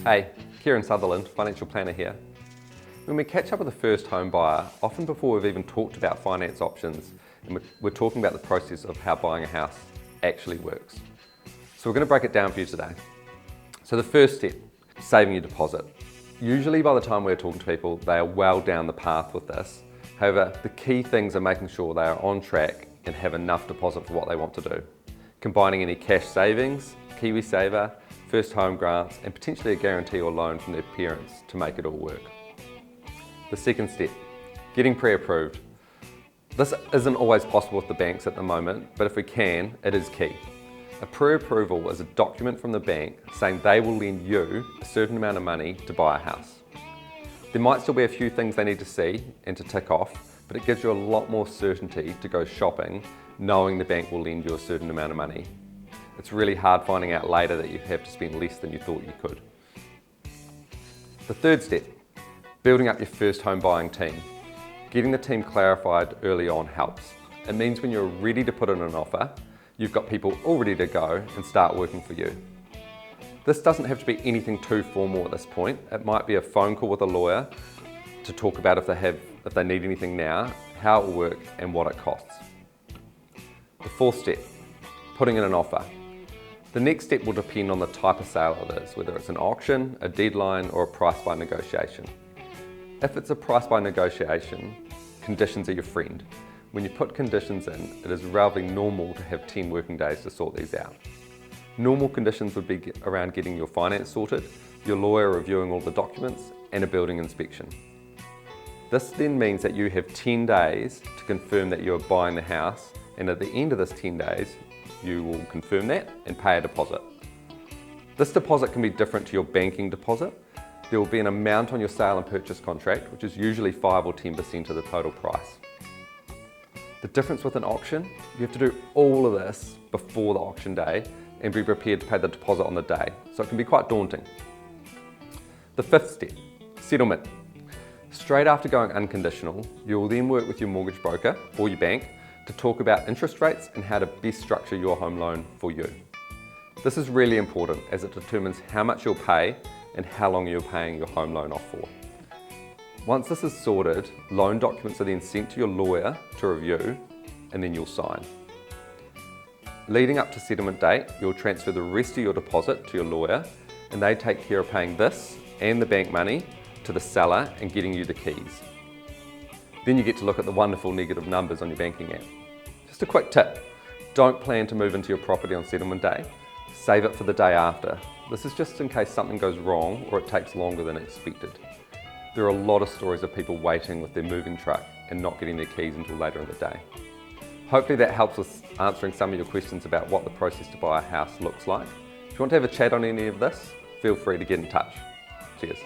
Hey, Kieran Sutherland, financial planner here. When we catch up with a first home buyer, often before we've even talked about finance options, and we're talking about the process of how buying a house actually works. So we're going to break it down for you today. So the first step, saving your deposit. Usually by the time we're talking to people, they are well down the path with this. However, the key things are making sure they are on track and have enough deposit for what they want to do. Combining any cash savings, KiwiSaver, first home grants, and potentially a guarantee or loan from their parents to make it all work. The second step, getting pre-approved. This isn't always possible with the banks at the moment, but if we can, it is key. A pre-approval is a document from the bank saying they will lend you a certain amount of money to buy a house. There might still be a few things they need to see and to tick off, but it gives you a lot more certainty to go shopping knowing the bank will lend you a certain amount of money. It's really hard finding out later that you have to spend less than you thought you could. The third step, building up your first home buying team. Getting the team clarified early on helps. It means when you're ready to put in an offer, you've got people all ready to go and start working for you. This doesn't have to be anything too formal at this point. It might be a phone call with a lawyer to talk about if they need anything now, how it will work and what it costs. The fourth step, putting in an offer. The next step will depend on the type of sale it is, whether it's an auction, a deadline or a price by negotiation. If it's a price by negotiation, conditions are your friend. When you put conditions in, it is relatively normal to have 10 working days to sort these out. Normal conditions would be around getting your finance sorted, your lawyer reviewing all the documents, and a building inspection. This then means that you have 10 days to confirm that you are buying the house, and at the end of this 10 days, you will confirm that and pay a deposit. This deposit can be different to your banking deposit. There will be an amount on your sale and purchase contract, which is usually 5 or 10% of the total price. The difference with an auction, you have to do all of this before the auction day and be prepared to pay the deposit on the day, so it can be quite daunting. The fifth step, settlement. Straight after going unconditional, you will then work with your mortgage broker or your bank to talk about interest rates and how to best structure your home loan for you. This is really important as it determines how much you'll pay and how long you're paying your home loan off for. Once this is sorted, loan documents are then sent to your lawyer to review and then you'll sign. Leading up to settlement date, you'll transfer the rest of your deposit to your lawyer and they take care of paying this and the bank money to the seller and getting you the keys. Then you get to look at the wonderful negative numbers on your banking app. Just a quick tip, don't plan to move into your property on settlement day, save it for the day after. This is just in case something goes wrong or it takes longer than expected. There are a lot of stories of people waiting with their moving truck and not getting their keys until later in the day. Hopefully that helps with answering some of your questions about what the process to buy a house looks like. If you want to have a chat on any of this, feel free to get in touch. Cheers.